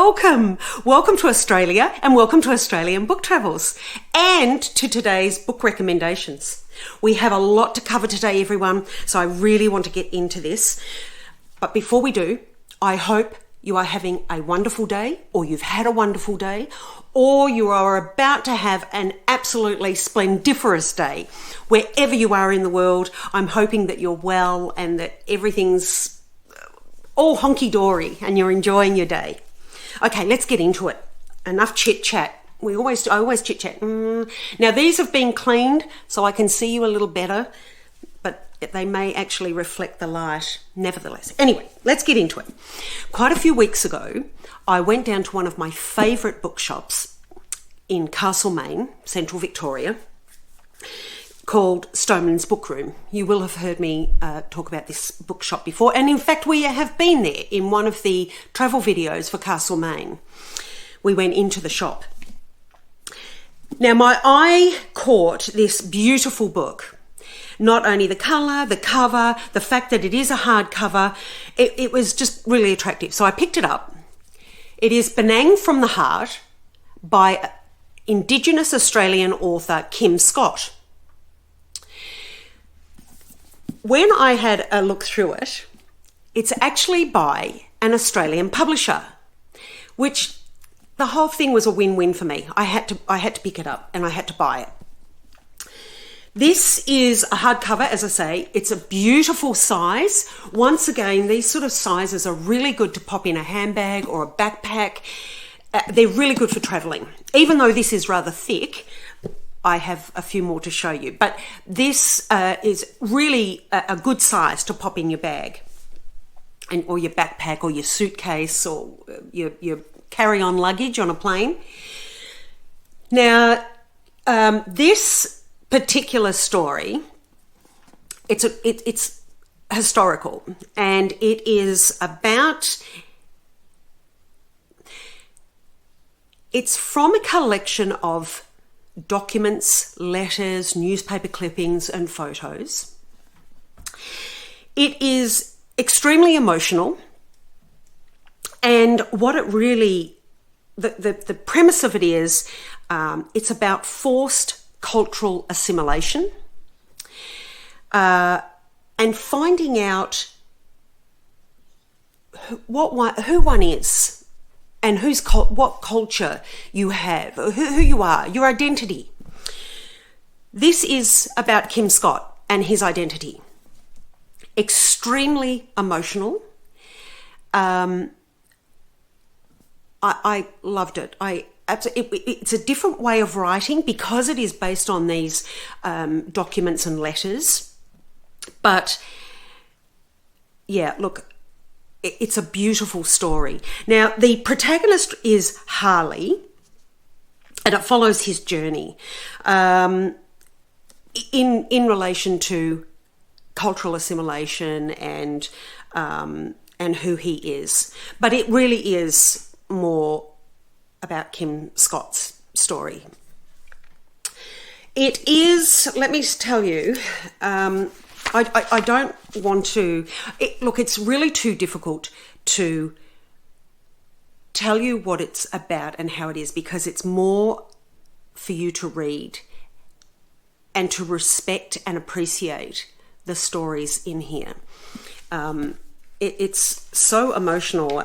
welcome. Welcome to Australia and welcome to Australian Book Travels and to today's book recommendations. We have a lot to cover today, everyone, so I really want to get into this. But before we do, I hope you are having a wonderful day, or you've had a wonderful day, or you are about to have an absolutely splendiferous day. Wherever you are in the world, I'm hoping that you're well and that everything's all honky-dory and you're enjoying your day. Okay, let's get into it. Enough chit-chat. I always chit-chat. Now, these have been cleaned so I can see you a little better, but they may actually reflect the light nevertheless. Anyway, let's get into it. Quite a few weeks ago, I went down to one of my favourite bookshops in Castlemaine, Central Victoria, called Stoneman's Book Room. You will have heard me talk about this bookshop before, and in fact we have been there in one of the travel videos for Castlemaine. We went into the shop. Now my eye caught this beautiful book. Not only the colour, the cover, the fact that it is a hardcover, it was just really attractive. So I picked it up. It is Benang from the Heart by Indigenous Australian author Kim Scott. When I had a look through it, it's actually by an Australian publisher, which the whole thing was a win-win for me. I had to pick it up and I had to buy it. This is a hardcover, as I say. It's a beautiful size. Once again, these sort of sizes are really good to pop in a handbag or a backpack. They're really good for travelling. Even though this is rather thick, I have a few more to show you. But this is really a good size to pop in your bag, or your backpack, or your suitcase, or your carry-on luggage on a plane. Now, this particular story, it's historical, and it is about, it's from a collection of documents, letters, newspaper clippings and photos. It is extremely emotional, and what it really, the premise of it is, it's about forced cultural assimilation, and finding out who one is and what culture you have, who you are, your identity. This is about Kim Scott and his identity. Extremely emotional. I loved it. It's a different way of writing because it is based on these documents and letters. But yeah, look, it's a beautiful story. Now, the protagonist is Harley, and it follows his journey in relation to cultural assimilation and who he is. But it really is more about Kim Scott's story. It is, let me just tell you, I don't want to, look, it's really too difficult to tell you what it's about and how it is, because it's more for you to read and to respect and appreciate the stories in here. It's so emotional.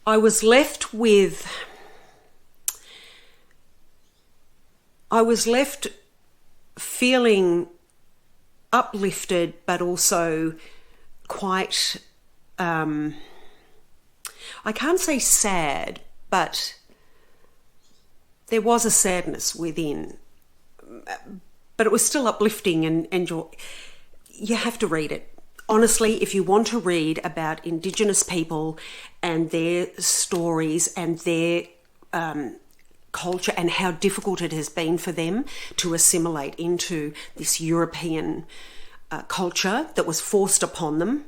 I was left feeling uplifted, but also quite, I can't say sad, but there was a sadness within, but it was still uplifting and you have to read it. Honestly, if you want to read about Indigenous people and their stories and their culture and how difficult it has been for them to assimilate into this European culture that was forced upon them,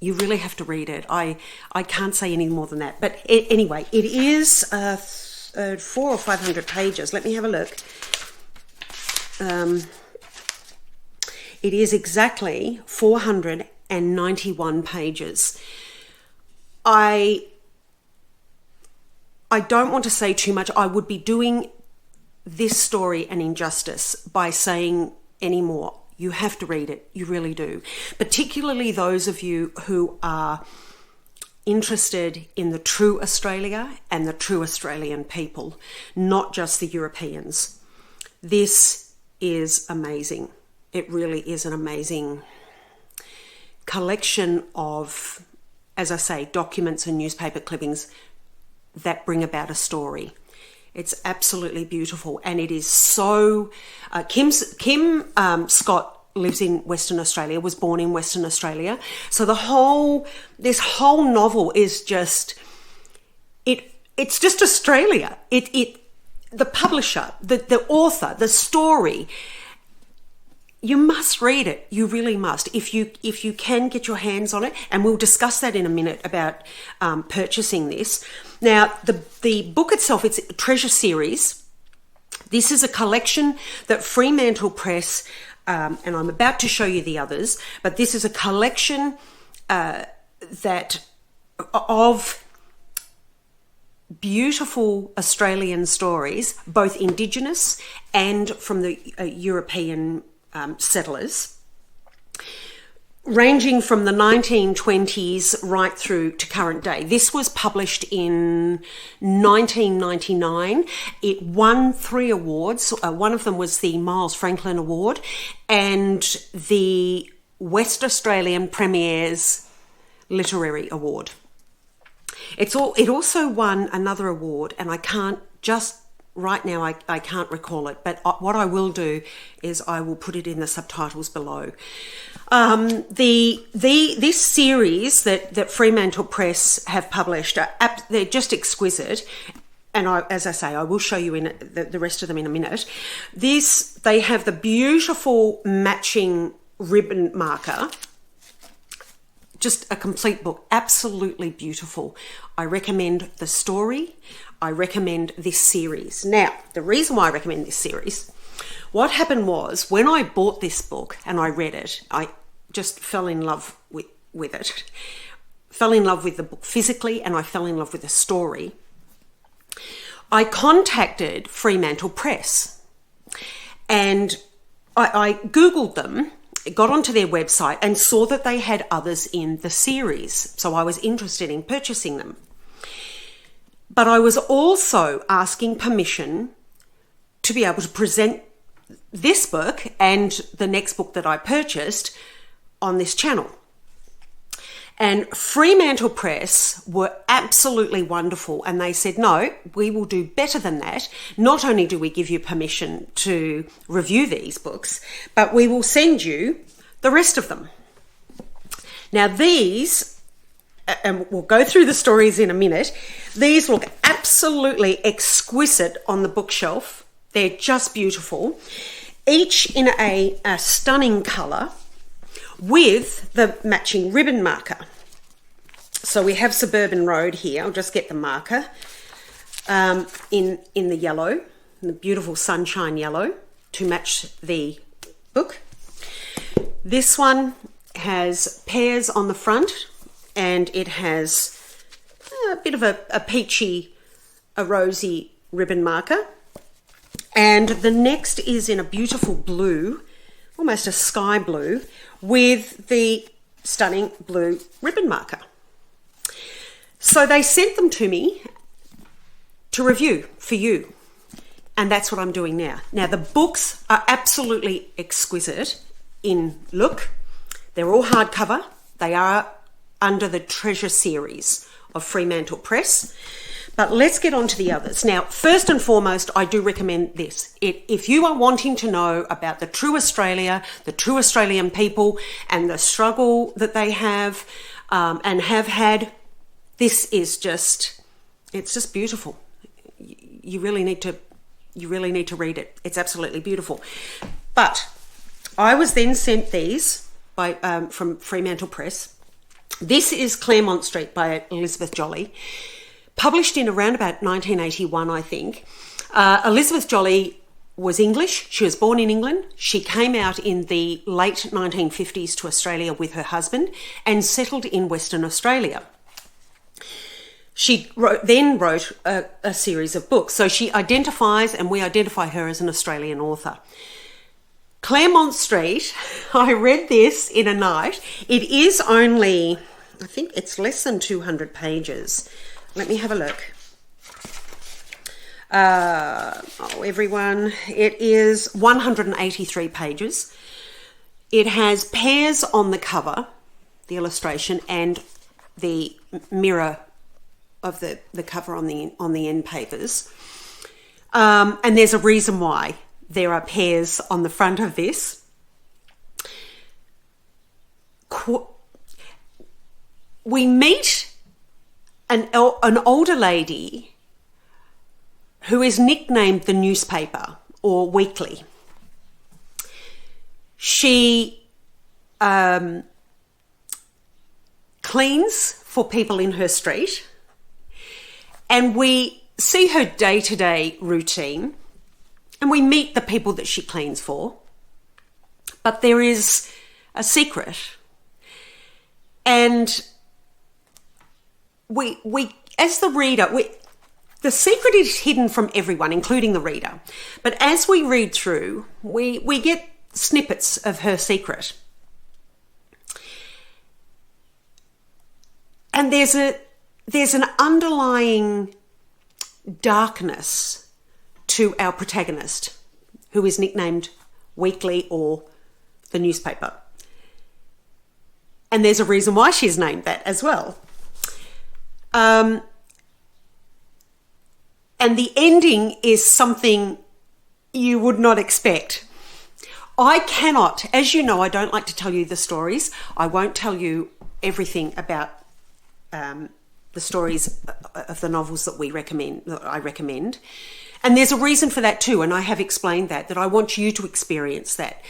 you really have to read it. I can't say any more than that. But anyway, it is 400 or 500 pages. Let me have a look. It is exactly 491 pages. I don't want to say too much. I would be doing this story an injustice by saying any more. You have to read it. You really do. Particularly those of you who are interested in the true Australia and the true Australian people, not just the Europeans. This is amazing. It really is an amazing collection of, as I say, documents and newspaper clippings that bring about a story. It's absolutely beautiful, and it is so... Kim Scott lives in Western Australia, was born in Western Australia. So this whole novel is just... It's just Australia. The publisher, the author, the story... You must read it. You really must. If you can get your hands on it, and we'll discuss that in a minute about purchasing this. Now, the book itself, it's a treasure series. This is a collection that Fremantle Press, and I'm about to show you the others, but this is a collection of beautiful Australian stories, both Indigenous and from the European settlers, ranging from the 1920s right through to current day. This was published in 1999. It won 3 awards. One of them was the Miles Franklin Award and the West Australian Premier's Literary Award. It also won another award, and I can't just... Right now, I can't recall it, but what I will do is I will put it in the subtitles below. This series that Fremantle Press have published, they're just exquisite. And as I say, I will show you in the rest of them in a minute. They have the beautiful matching ribbon marker. Just a complete book, absolutely beautiful. I recommend the story. I recommend this series. Now, the reason why I recommend this series, what happened was when I bought this book and I read it, I just fell in love with it. Fell in love with the book physically, and I fell in love with the story. I contacted Fremantle Press, and I Googled them, got onto their website and saw that they had others in the series. So I was interested in purchasing them. But I was also asking permission to be able to present this book and the next book that I purchased on this channel. And Fremantle Press were absolutely wonderful, and they said, no, we will do better than that. Not only do we give you permission to review these books, but we will send you the rest of them. Now these... and we'll go through the stories in a minute. These look absolutely exquisite on the bookshelf. They're just beautiful. Each in a stunning colour with the matching ribbon marker. So we have Suburban Road here. I'll just get the marker in the yellow, the beautiful sunshine yellow to match the book. This one has pears on the front, and it has a bit of a peachy, a rosy ribbon marker. And the next is in a beautiful blue, almost a sky blue, with the stunning blue ribbon marker. So they sent them to me to review for you. And that's what I'm doing now. Now, the books are absolutely exquisite in look. They're all hardcover. They are under the Treasure series of Fremantle Press. But let's get on to the others. Now, first and foremost, I do recommend this. If you are wanting to know about the true Australia, the true Australian people, and the struggle that they have and have had, this is just, it's just beautiful. You really need to read it. It's absolutely beautiful. But I was then sent these from Fremantle Press. This is Claremont Street by Elizabeth Joly, published in around about 1981, I think. Elizabeth Joly was English. She was born in England. She came out in the late 1950s to Australia with her husband and settled in Western Australia. then wrote a series of books. So she identifies, and we identify her as an Australian author. Claremont Street, I read this in a night. It is only, I think it's less than 200 pages. Let me have a look. Everyone, it is 183 pages. It has pears on the cover, the illustration, and the mirror of the cover on the end papers. And there's a reason why there are pears on the front of this. We meet an older lady who is nicknamed the newspaper or weekly. She cleans for people in her street, and we see her day-to-day routine, and we meet the people that she cleans for. But there is a secret, and we as the reader, the secret is hidden from everyone, including the reader. But as we read through, we get snippets of her secret. And there's an underlying darkness to our protagonist, who is nicknamed Weekly or the newspaper. And there's a reason why she's named that as well. And the ending is something you would not expect. I cannot, as you know, I don't like to tell you the stories. I won't tell you everything about the stories of the novels that I recommend. And there's a reason for that too, and I have explained that I want you to experience that.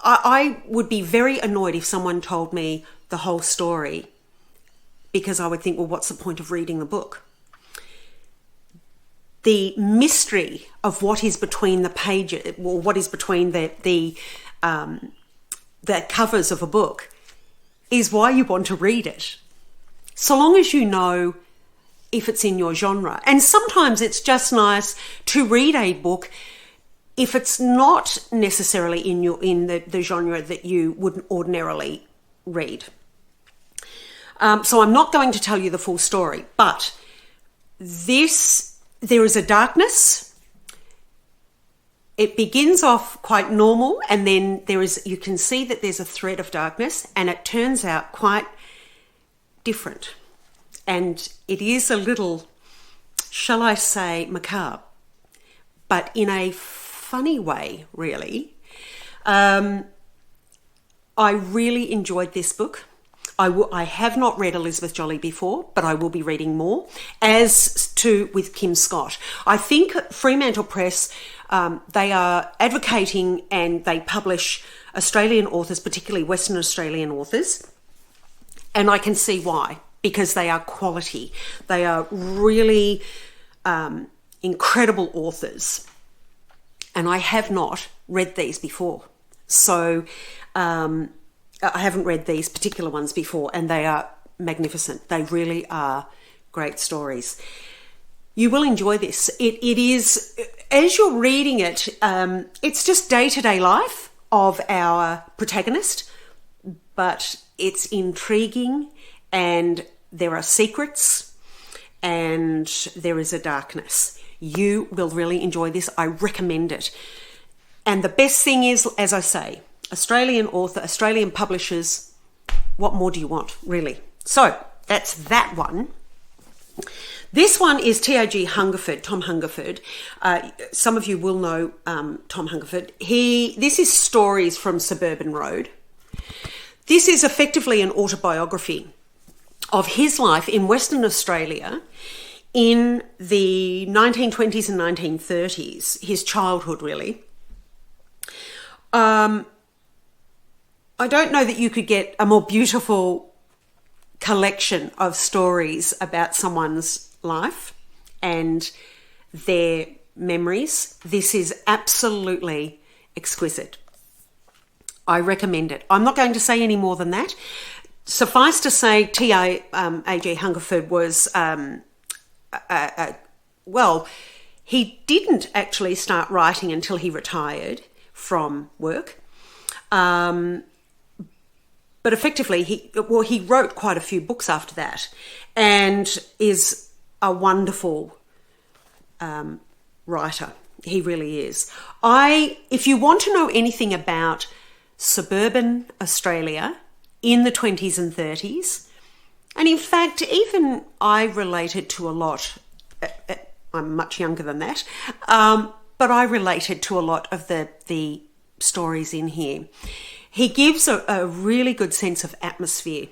I would be very annoyed if someone told me the whole story, because I would think, well, what's the point of reading the book? The mystery of what is between the pages, or what is between the covers of a book, is why you want to read it. So long as you know if it's in your genre. And sometimes it's just nice to read a book if it's not necessarily in the genre that you wouldn't ordinarily read. So I'm not going to tell you the full story, but there is a darkness. It begins off quite normal, and then you can see that there's a thread of darkness, and it turns out quite different. And it is a little, shall I say, macabre, but in a funny way, really. I really enjoyed this book. I have not read Elizabeth Joly before, but I will be reading more, as to with Kim Scott. I think Fremantle Press, they are advocating, and they publish Australian authors, particularly Western Australian authors, and I can see why, because they are quality. They are really incredible authors, and I have not read these before. So I haven't read these particular ones before, and they are magnificent. They really are great stories. You will enjoy this. It is, as you're reading it, it's just day-to-day life of our protagonist, but it's intriguing, and there are secrets, and there is a darkness. You will really enjoy this. I recommend it. And the best thing is, as I say, Australian author, Australian publishers, what more do you want, really? So that's that one. This one is T.O.G. Hungerford, Tom Hungerford. Some of you will know Tom Hungerford. This is Stories from Suburban Road. This is effectively an autobiography of his life in Western Australia in the 1920s and 1930s, his childhood, really. I don't know that you could get a more beautiful collection of stories about someone's life and their memories. This is absolutely exquisite. I recommend it. I'm not going to say any more than that. suffice to say, A.G. Hungerford was, well, he didn't actually start writing until he retired from work. But effectively, he wrote quite a few books after that, and is a wonderful writer. He really is. If you want to know anything about suburban Australia in the 20s and 30s, and in fact, even I related to a lot. I'm much younger than that, but I related to a lot of the stories in here. He gives a really good sense of atmosphere.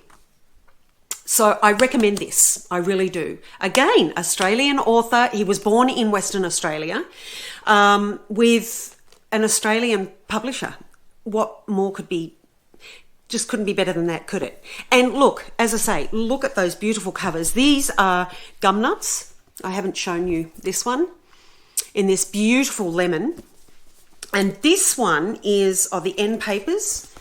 So I recommend this, I really do. Again, Australian author. He was born in Western Australia with an Australian publisher. What more could be, just couldn't be better than that, could it? And look, as I say, look at those beautiful covers. These are gum nuts. I haven't shown you this one, in this beautiful lemon. And this one is the end papers,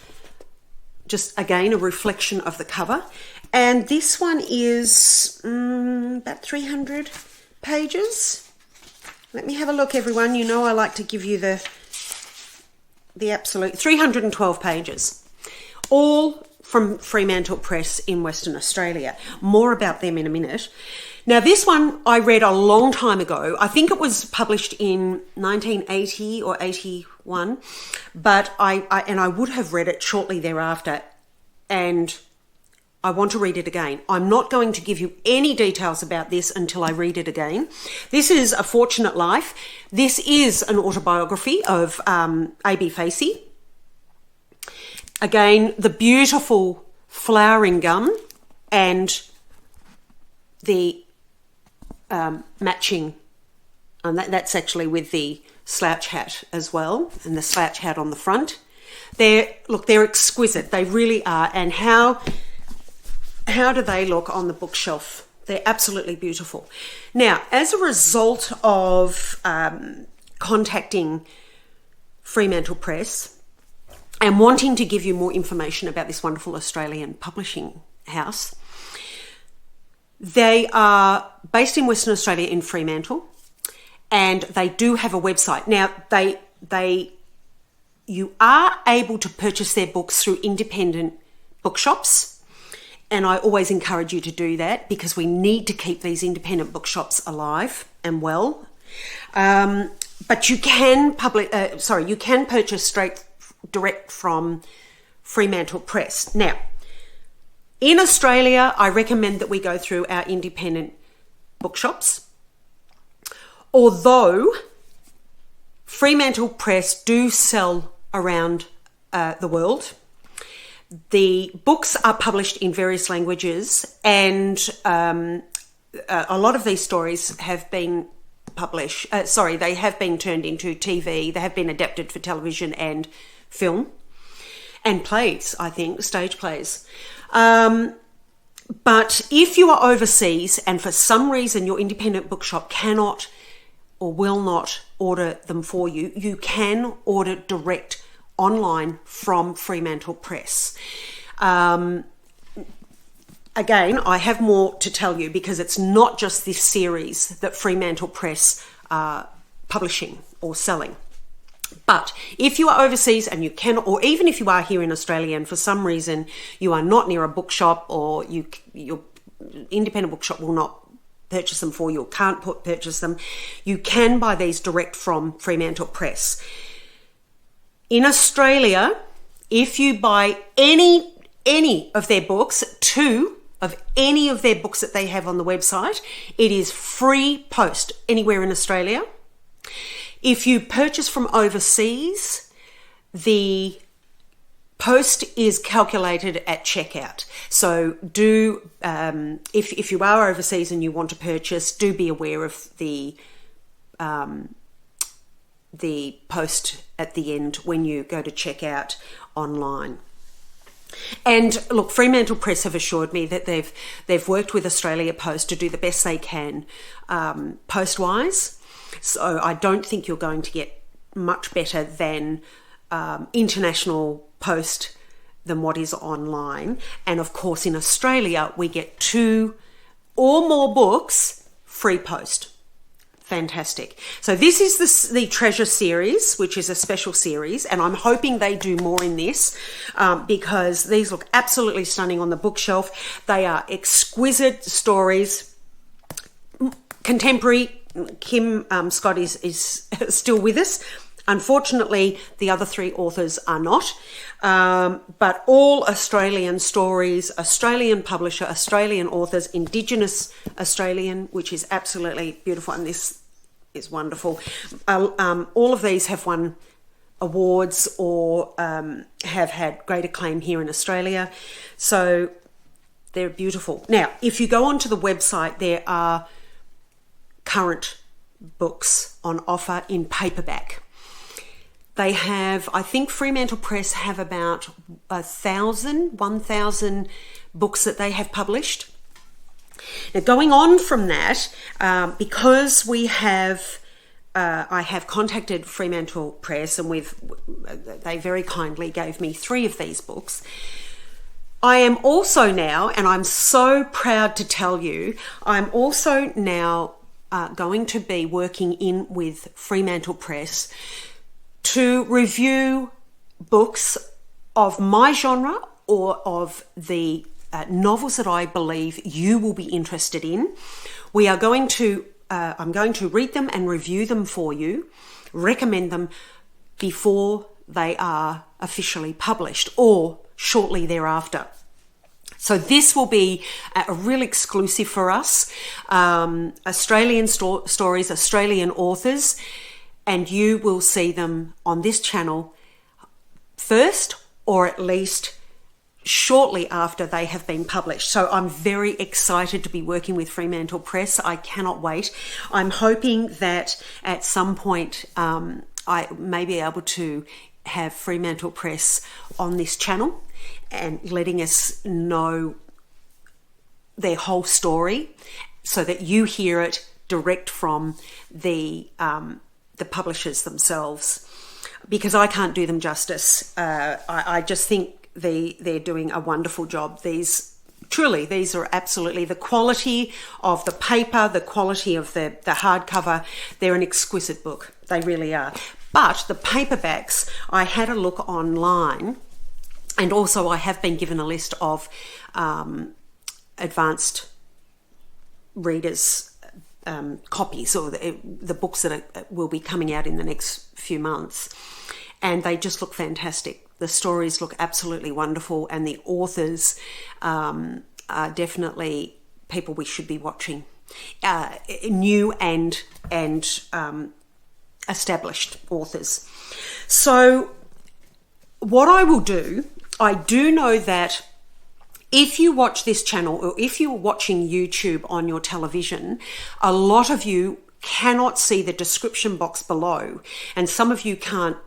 just again a reflection of the cover. And this one is about 300 pages. Let me have a look, everyone. You know I like to give you the absolute 312 pages, all from Fremantle Press in Western Australia. More about them in a minute. Now, this one I read a long time ago. I think it was published in 1980 or 81, but I would have read it shortly thereafter, and I want to read it again. I'm not going to give you any details about this until I read it again. This is A Fortunate Life. This is an autobiography of A.B. Facey. Again, the beautiful flowering gum and the matching, and that's actually with the slouch hat as well, and the slouch hat on the front. They're exquisite. They really are. And how do they look on the bookshelf? They're absolutely beautiful. Now, as a result of contacting Fremantle Press and wanting to give you more information about this wonderful Australian publishing house, they are based in Western Australia in Fremantle, and they do have a website. Now, you are able to purchase their books through independent bookshops, and I always encourage you to do that because we need to keep these independent bookshops alive and well. But you can purchase direct from Fremantle Press. Now, in Australia, I recommend that we go through our independent bookshops. Although Fremantle Press do sell around the world, the books are published in various languages, and a lot of these stories have been they have been turned into TV. They have been adapted for television and film and plays, I think, stage plays. But if you are overseas and for some reason your independent bookshop cannot or will not order them for you, you can order direct online from Fremantle Press. Again, I have more to tell you because it's not just this series that Fremantle Press are publishing or selling. But if you are overseas and you can, or even if you are here in Australia and for some reason you are not near a bookshop, or your independent bookshop will not purchase them for you or can't purchase them, you can buy these direct from Fremantle Press. In Australia, if you buy any of their books, 2 of any of their books that they have on the website, it is free post anywhere in Australia. If you purchase from overseas, the post is calculated at checkout. So if you are overseas and you want to purchase, do be aware of the post at the end when you go to checkout online. And look, Fremantle Press have assured me that they've worked with Australia Post to do the best they can post-wise. So I don't think you're going to get much better than international post than what is online. And of course, in Australia, we get 2 or more books free post. Fantastic. So this is the Treasure series, which is a special series, and I'm hoping they do more in this because these look absolutely stunning on the bookshelf. They are exquisite stories. Contemporary. Kim Scott is still with us. Unfortunately, the other 3 authors are not, but all Australian stories, Australian publisher, Australian authors, Indigenous Australian, which is absolutely beautiful, and this is wonderful. All of these have won awards or have had great acclaim here in Australia, so they're beautiful. Now, if you go onto the website, there are current books on offer in paperback. They have, I think Fremantle Press have about 1,000 books that they have published. Now, going on from that, because we have, I have contacted Fremantle Press, and they very kindly gave me 3 of these books. I am also now, and I'm so proud to tell you, I'm also now going to be working in with Fremantle Press to review books of my genre or of the novels that I believe you will be interested in. We are going to, I'm going to read them and review them for you, recommend them before they are officially published or shortly thereafter. So this will be a real exclusive for us, Australian stories, Australian authors, and you will see them on this channel first, or at least shortly after they have been published. So I'm very excited to be working with Fremantle Press. I cannot wait. I'm hoping that at some point I may be able to have Fremantle Press on this channel and letting us know their whole story so that you hear it direct from the publishers themselves, because I can't do them justice. I just think they're doing a wonderful job. These are absolutely the quality of the paper, the quality of the hardcover. They're an exquisite book. They really are. But the paperbacks, I had a look online, and also I have been given a list of advanced readers' copies, or the books that will be coming out in the next few months, and they just look fantastic. The stories look absolutely wonderful, and the authors are definitely people we should be watching, new and established authors. So what I will do, I do know that if you watch this channel, or if you're watching YouTube on your television, a lot of you cannot see the description box below, and some of you can't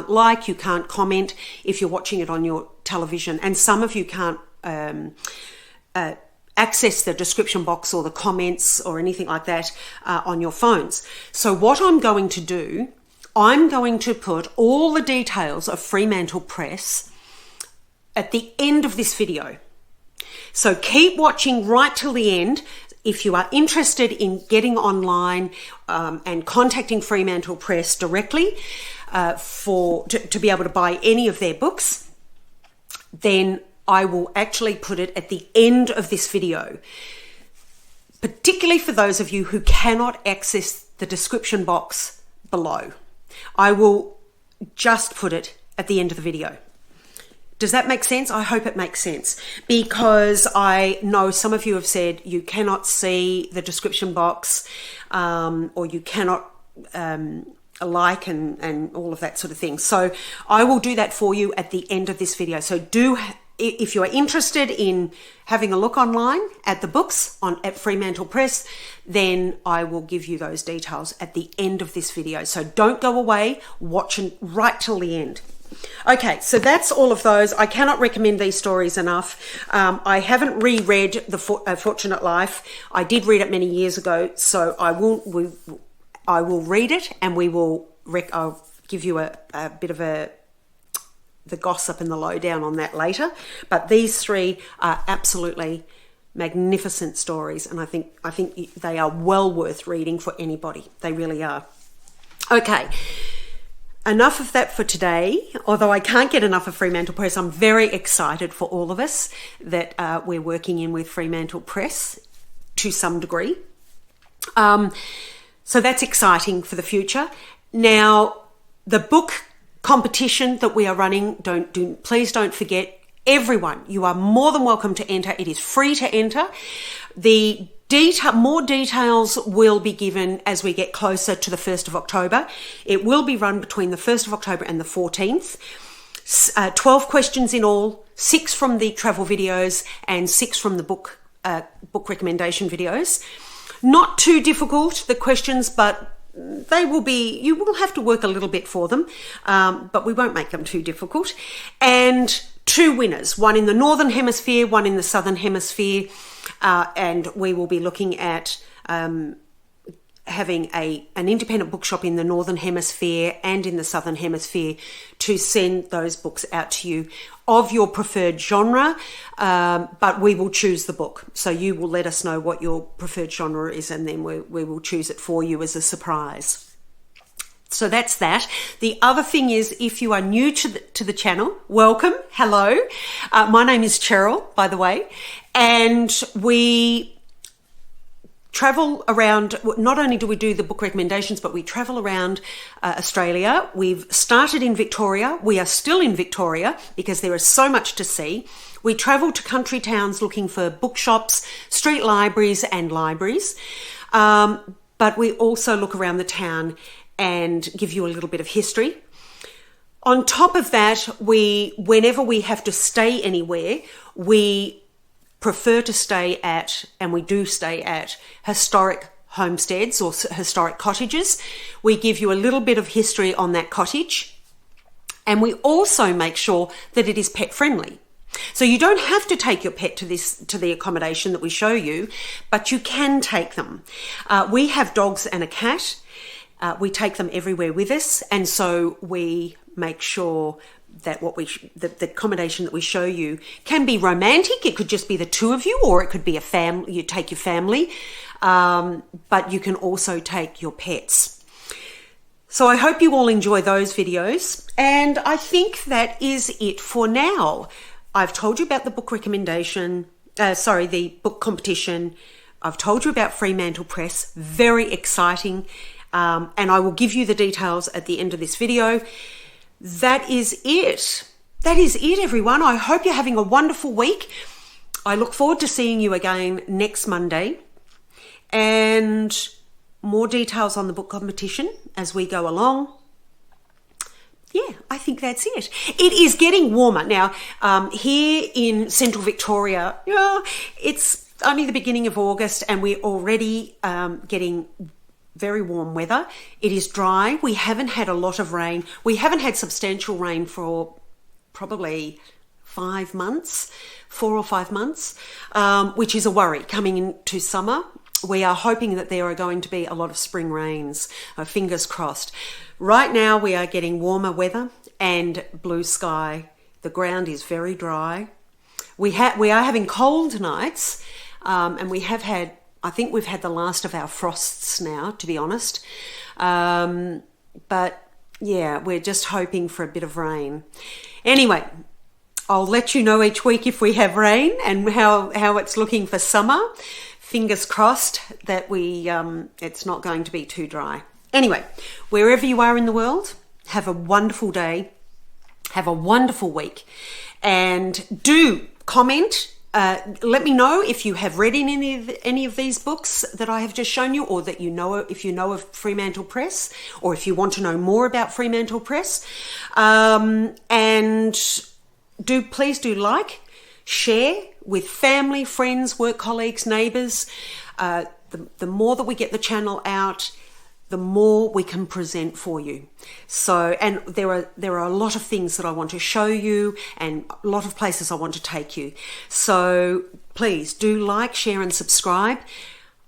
like, you can't comment if you're watching it on your television, and some of you can't access the description box or the comments or anything like that on your phones. So what I'm going to do, I'm going to put all the details of Fremantle Press at the end of this video. So keep watching right till the end. If you are interested in getting online and contacting Fremantle Press directly to be able to buy any of their books, then I will actually put it at the end of this video, particularly for those of you who cannot access the description box below. I will just put it at the end of the video. Does that make sense? I hope it makes sense, because I know some of you have said you cannot see the description box or you cannot like and all of that sort of thing. So I will do that for you at the end of this video. So if you are interested in having a look online at the books at Fremantle Press, then I will give you those details at the end of this video. So don't go away, watch right till the end. Okay, so that's all of those. I cannot recommend these stories enough. I haven't reread The Fortunate Life. I did read it many years ago, so I will read it, and I'll give you a bit of a the gossip and the lowdown on that later. But these three are absolutely magnificent stories, and I think they are well worth reading for anybody. They really are. Okay. Enough of that for today. Although I can't get enough of Fremantle Press, I'm very excited for all of us that we're working in with Fremantle Press to some degree. So that's exciting for the future. Now, the book competition that we are running, please don't forget, everyone, you are more than welcome to enter. It is free to enter. More details will be given as we get closer to the 1st of October. It will be run between the 1st of October and the 14th. 12 questions in all, 6 from the travel videos and 6 from the book recommendation videos. Not too difficult, the questions, but you will have to work a little bit for them, but we won't make them too difficult. And 2 winners, one in the Northern Hemisphere, one in the Southern Hemisphere. And we will be looking at having an independent bookshop in the Northern Hemisphere and in the Southern Hemisphere to send those books out to you of your preferred genre, but we will choose the book. So you will let us know what your preferred genre is, and then we will choose it for you as a surprise. So that's that. The other thing is, if you are new to the channel, welcome, hello. My name is Cheryl, by the way, and we travel around. Not only do we do the book recommendations, but we travel around Australia. We've started in Victoria. We are still in Victoria because there is so much to see. We travel to country towns looking for bookshops, street libraries and libraries. But we also look around the town and give you a little bit of history. On top of that, whenever we have to stay anywhere, we prefer to stay at, and we do stay at, historic homesteads or historic cottages. We give you a little bit of history on that cottage, and we also make sure that it is pet friendly. So you don't have to take your pet to the accommodation that we show you, but you can take them. We have dogs and a cat. We take them everywhere with us, and so we make sure that the accommodation that we show you can be romantic. It could just be the two of you, or it could be a family. You take your family, but you can also take your pets. So I hope you all enjoy those videos, and I think that is it for now. I've told you about the book recommendation, the book competition. I've told you about Fremantle Press, very exciting. And I will give you the details at the end of this video. That is it. That is it, everyone. I hope you're having a wonderful week. I look forward to seeing you again next Monday. And more details on the book competition as we go along. Yeah, I think that's it. It is getting warmer. Now, here in central Victoria, it's only the beginning of August and we're already getting very warm weather. It is dry. We haven't had a lot of rain. We haven't had substantial rain for probably 5 months, 4 or 5 months, which is a worry coming into summer. We are hoping that there are going to be a lot of spring rains. Fingers crossed. Right now we are getting warmer weather and blue sky. The ground is very dry. We are having cold nights, and I think we've had the last of our frosts now, to be honest. But yeah, we're just hoping for a bit of rain. Anyway, I'll let you know each week if we have rain and how it's looking for summer. Fingers crossed that it's not going to be too dry. Anyway, wherever you are in the world, have a wonderful day. Have a wonderful week. And do comment. Let me know if you have read any of these books that I have just shown you, or that if you know of Fremantle Press, or if you want to know more about Fremantle Press. And please do like, share with family, friends, work colleagues, neighbours. The more that we get the channel out, the more we can present for you. So, and there are a lot of things that I want to show you and a lot of places I want to take you. So please do like, share and subscribe.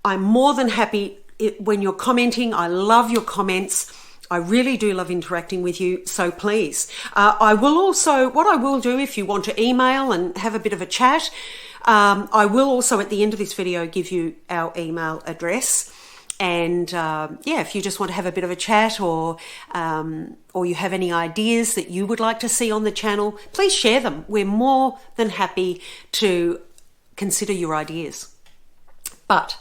I'm more than happy when you're commenting. I love your comments. I really do love interacting with you, so please. I will also, what I will do if you want to email and have a bit of a chat, I will also at the end of this video give you our email address. And yeah, if you just want to have a bit of a chat or you have any ideas that you would like to see on the channel, please share them. We're more than happy to consider your ideas. But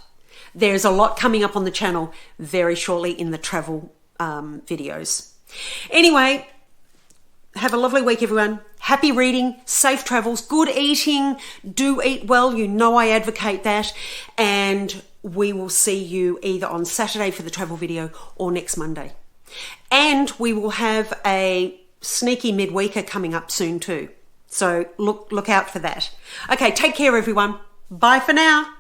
there's a lot coming up on the channel very shortly in the travel videos. Anyway, have a lovely week, everyone. Happy reading, safe travels, good eating, do eat well. You know I advocate that. And we will see you either on Saturday for the travel video or next Monday. And we will have a sneaky midweeker coming up soon too. So look out for that. Okay, take care, everyone. Bye for now.